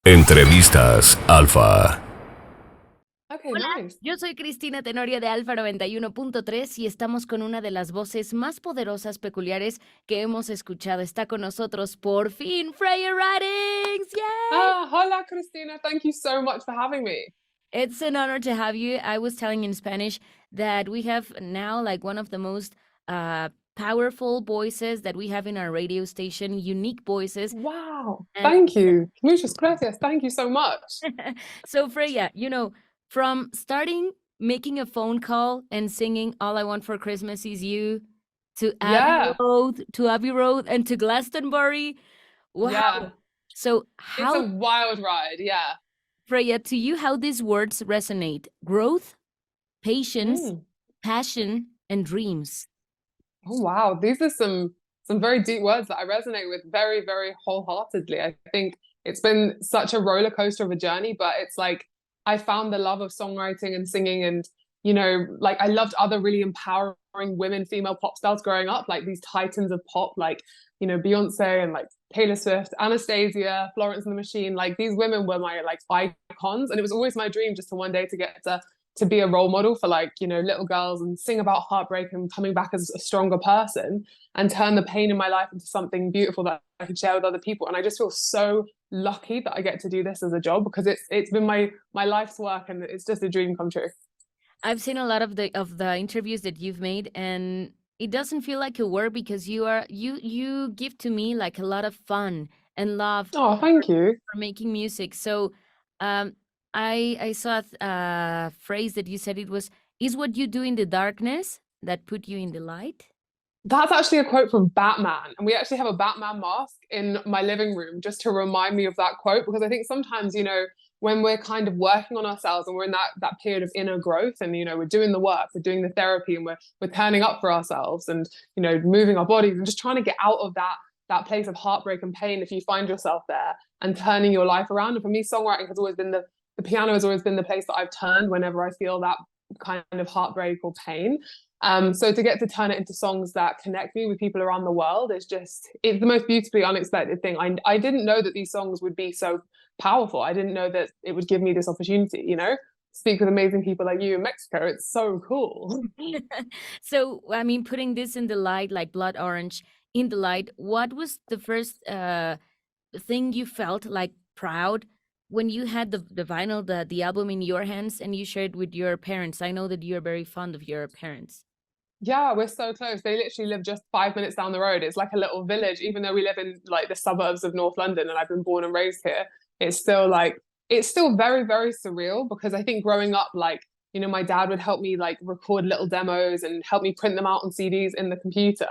Entrevistas Alfa. Okay, Hola, nice. yo soy Cristina Tenorio de Alfa 91.3 y estamos con una de las voces más poderosas, peculiares que hemos escuchado. Está con nosotros por fin Freya Writings. Yay! Hola, Cristina. Thank you so much for having me. It's an honor to have you. I was telling in Spanish that we have now like one of the most powerful voices that we have in our radio station, unique voices. Wow. And Thank you. Muchas gracias. Thank you so much. so Freya, from starting making a phone call and singing "All I Want for Christmas Is You" to Yeah. Abbey Road, and to Glastonbury. Yeah. Wow! So It's a how, wild ride. Yeah. Freya, to you, how these words resonate? Growth, patience, Mm. passion, and dreams. Oh, wow. These are some very deep words that I resonate with very, very wholeheartedly. I think it's been such a roller coaster of a journey, but it's like I found the love of songwriting and singing and like I loved other really empowering women, female pop stars growing up, like these titans of pop, like, Beyonce and like Taylor Swift, Anastasia, Florence and the Machine. Like these women were my like icons. And it was always my dream just to one day to get to be a role model for like little girls and sing about heartbreak and coming back as a stronger person and turn the pain in my life into something beautiful that I could share with other people. And I just feel so lucky that I get to do this as a job because it's been my life's work and it's just a dream come true. I've seen a lot of the interviews that you've made, and it doesn't feel like a work because you give to me like a lot of fun and love Oh, thank you. for making music. So, um, I saw a phrase that you said, it was, "Is what you do in the darkness that put you in the light?" That's actually a quote from Batman. And we actually have a Batman mask in my living room just to remind me of that quote because I think sometimes, when we're kind of working on ourselves and we're in that period of inner growth and we're doing the work, we're doing the therapy and we're turning up for ourselves and moving our bodies and just trying to get out of that place of heartbreak and pain if you find yourself there and turning your life around. And for me, songwriting has always been the piano has always been the place that I've turned whenever I feel that kind of heartbreak or pain. So to get to turn it into songs that connect me with people around the world is it's the most beautifully unexpected thing. I didn't know that these songs would be so powerful. I didn't know that it would give me this opportunity, speak with amazing people like you in Mexico. It's so cool. So, I mean, putting this in the light, like Blood Orange in the light, what was the first thing you felt like proud when you had the vinyl, the album in your hands and you shared with your parents? I know that you're very fond of your parents. Yeah, we're so close. They literally live just 5 minutes down the road. It's like a little village, even though we live in like the suburbs of North London and I've been born and raised here. It's still like it's still very, very surreal because I think growing up, like, my dad would help me like record little demos and help me print them out on CDs in the computer.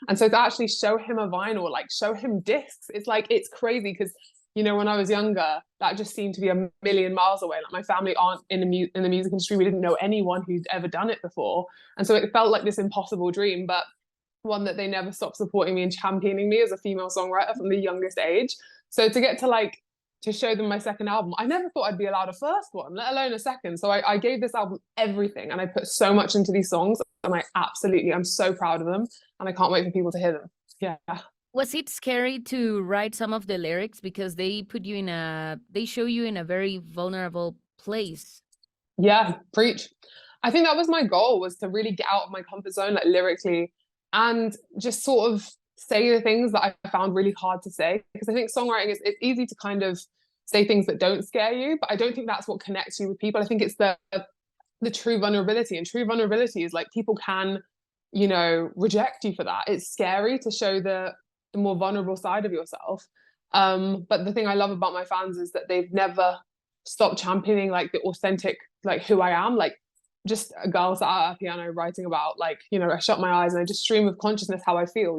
And so to actually show him a vinyl, like show him discs, it's crazy because when I was younger, that just seemed to be a million miles away. Like my family aren't in the music industry. We didn't know anyone who'd ever done it before. And so it felt like this impossible dream, but one that they never stopped supporting me and championing me as a female songwriter from the youngest age. So to get to show them my second album, I never thought I'd be allowed a first one, let alone a second. So I gave this album everything and I put so much into these songs and I'm so proud of them and I can't wait for people to hear them. Yeah. Was it scary to write some of the lyrics because they show you in a very vulnerable place? Yeah, preach. I think that was my goal, was to really get out of my comfort zone, like lyrically, and just sort of say the things that I found really hard to say. Because I think songwriting is it's easy to kind of say things that don't scare you, but I don't think that's what connects you with people. I think it's the true vulnerability. And true vulnerability is like people can, reject you for that. It's scary to show the more vulnerable side of yourself. But the thing I love about my fans is that they've never stopped championing like the authentic, like who I am, like just a girl sat at a piano writing about like, I shut my eyes and I just stream of consciousness how I feel,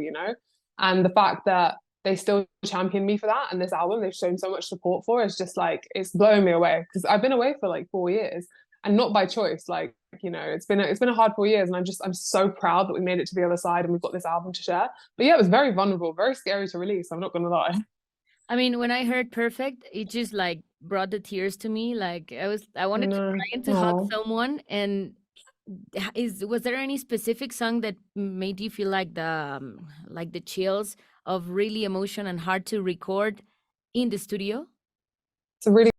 and the fact that they still champion me for that and this album they've shown so much support for is just like it's blowing me away because I've been away for like 4 years and not by choice. Like, it's been a hard 4 years and I'm so proud that we made it to the other side and we've got this album to share. But yeah, it was very vulnerable, very scary to release, I'm not gonna lie. I mean, when I heard Perfect, it just like brought the tears to me. Like I I wanted to know. cry and to hug Oh. someone. And was there any specific song that made you feel like the chills of really emotion and hard to record in the studio? It's a really,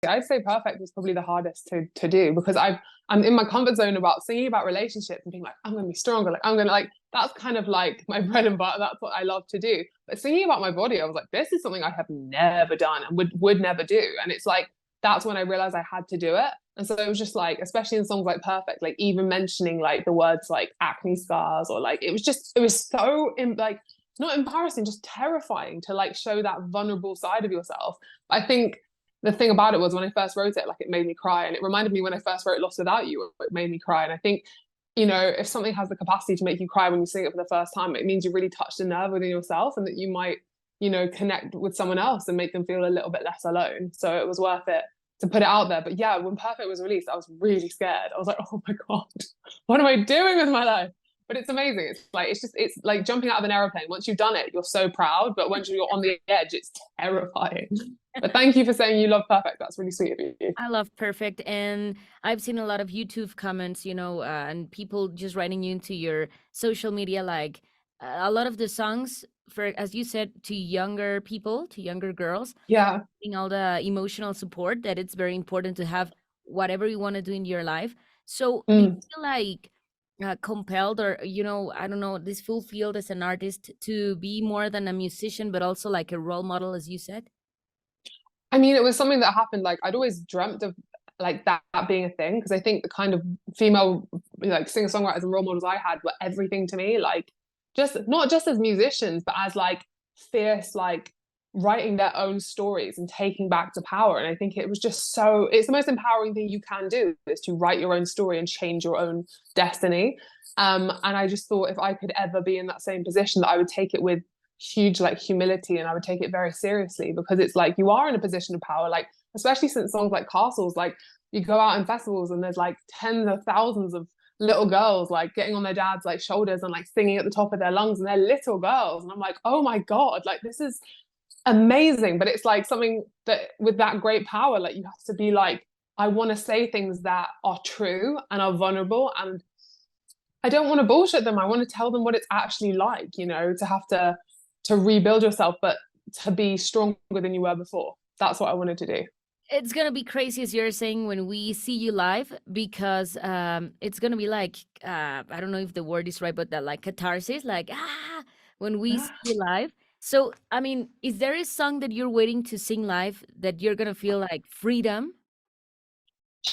I'd say perfect was probably the hardest to do, because I'm in my comfort zone about singing about relationships and being like, I'm gonna be stronger, like I'm gonna like, that's kind of like my bread and butter. That's what I love to do. But singing about my body, I was like, this is something I have never done and would never do. And it's like, that's when I realized I had to do it. And so it was just like, especially in songs like Perfect, like even mentioning like the words like acne scars, or like it was so like not embarrassing, just terrifying to like show that vulnerable side of yourself. I think the thing about it was when I first wrote it, like it made me cry, and it reminded me when I first wrote Lost Without You, it made me cry. And I think, you know, if something has the capacity to make you cry when you sing it for the first time, it means you really touched a nerve within yourself, and that you might, you know, connect with someone else and make them feel a little bit less alone. So it was worth it to put it out there. But yeah, when Perfect was released, I was really scared. I was like, oh my God, what am I doing with my life? But it's amazing. It's like jumping out of an airplane. Once you've done it, you're so proud. But once you're on the edge, it's terrifying. But thank you for saying you love Perfect. That's really sweet of you. I love Perfect, and I've seen a lot of YouTube comments, you know, and people just writing you into your social media, like a lot of the songs for, as you said, to younger people, to younger girls, Yeah. getting all the emotional support, that it's very important to have whatever you want to do in your life. So do you feel like compelled, or, you know, I don't know, this fulfilled as an artist to be more than a musician, but also like a role model, as you said? I mean, it was something that happened. Like I'd always dreamt of like that being a thing, because I think the kind of female like singer-songwriters and role models I had were everything to me. Like just not just as musicians, but as like fierce, like writing their own stories and taking back the power. And I think it was just so, it's the most empowering thing you can do, is to write your own story and change your own destiny. And I just thought if I could ever be in that same position, that I would take it with huge like humility, and I would take it very seriously, because it's like you are in a position of power, like especially since songs like Castles, like you go out in festivals and there's like tens of thousands of little girls like getting on their dad's like shoulders and like singing at the top of their lungs, and they're little girls, and I'm like, oh my God, like this is amazing. But it's like something that with that great power, like you have to be like, I want to say things that are true and are vulnerable, and I don't want to bullshit them. I want to tell them what it's actually like, you know, to have to rebuild yourself, but to be stronger than you were before. That's what I wanted to do. It's gonna be crazy, as you're saying, when we see you live, because it's gonna be like I don't know if the word is right, but that like catharsis, like when we see you live. So I mean, is there a song that you're waiting to sing live that you're gonna feel like freedom?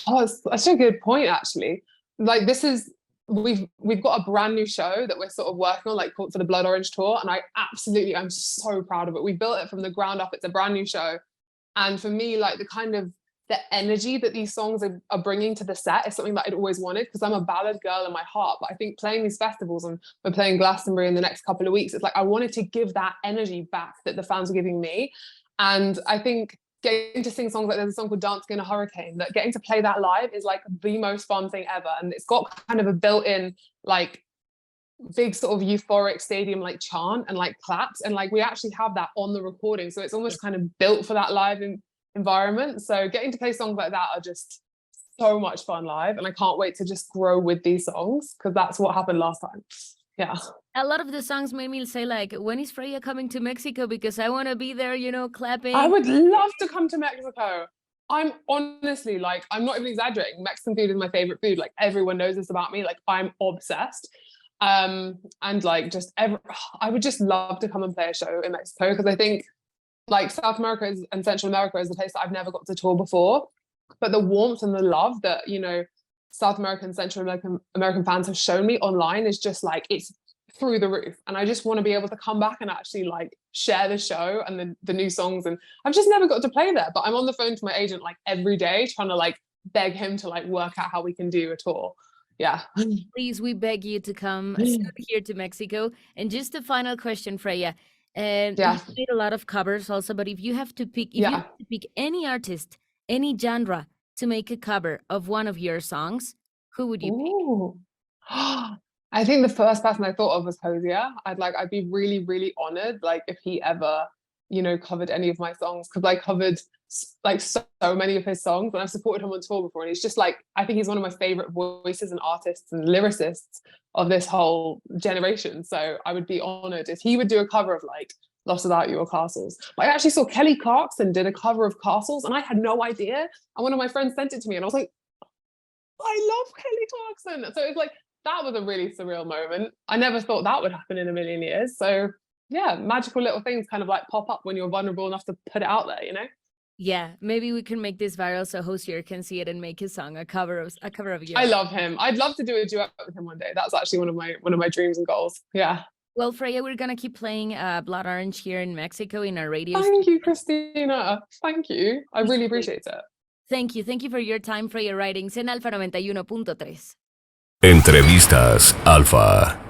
Oh, it's such a good point, actually. Like this is we've got a brand new show that we're sort of working on, like called for the Blood Orange tour, and I'm so proud of it. We built it from the ground up. It's a brand new show, and for me, like the kind of the energy that these songs are bringing to the set is something that I'd always wanted, because I'm a ballad girl in my heart. But I think playing these festivals, and we're playing Glastonbury in the next couple of weeks, it's like I wanted to give that energy back that the fans were giving me. And I think getting to sing songs, like there's a song called Dancing in a Hurricane, that getting to play that live is like the most fun thing ever. And it's got kind of a built-in like big sort of euphoric stadium like chant and like claps, and like we actually have that on the recording, so it's almost kind of built for that live environment. So getting to play songs like that are just so much fun live, and I can't wait to just grow with these songs, because that's what happened last time. Yeah, A lot of the songs made me say like, when is Freya coming to Mexico? Because I want to be there, you know, I clapping. would love to come to Mexico. I'm honestly like, I'm not even exaggerating. Mexican food is my favorite food. Like everyone knows this about me. Like I'm obsessed. And like I would just love to come and play a show in Mexico, because I think like South America and Central America is a place that I've never got to tour before. But the warmth and the love that, you know, South American, Central American fans have shown me online is just like, it's through the roof. And I just want to be able to come back and actually like share the show and the new songs. And I've just never got to play there, but I'm on the phone to my agent like every day trying to like beg him to like work out how we can do a tour. Yeah. Please, we beg you to come soon here to Mexico. And just a final question, Freya. You Yeah. made a lot of covers also, but if you have to pick, Yeah. any artist, any genre to make a cover of one of your songs, who would you pick? Ooh. I think the first person I thought of was Hosier. I'd be really, really honored like if he ever, you know, covered any of my songs, because I covered like so many of his songs, and I've supported him on tour before, and he's just like, I think he's one of my favorite voices and artists and lyricists of this whole generation. So I would be honored if he would do a cover of like Lost Without You or Castles. But I actually saw Kelly Clarkson did a cover of Castles, and I had no idea. And one of my friends sent it to me, and I was like, I love Kelly Clarkson. So it's like, that was a really surreal moment. I never thought that would happen in a million years. So yeah, magical little things kind of like pop up when you're vulnerable enough to put it out there, you know? Yeah, maybe we can make this viral so Hosier can see it and make his song a cover of yours. I love him. I'd love to do a duet with him one day. That's actually one of my dreams and goals. Yeah. Well, Freya, we're gonna keep playing Blood Orange here in Mexico in our radio. Thank you, Christina. Thank you. I really appreciate it. Thank you. Thank you for your time, Freya Writings en Alfa 91.3. Entrevistas Alfa.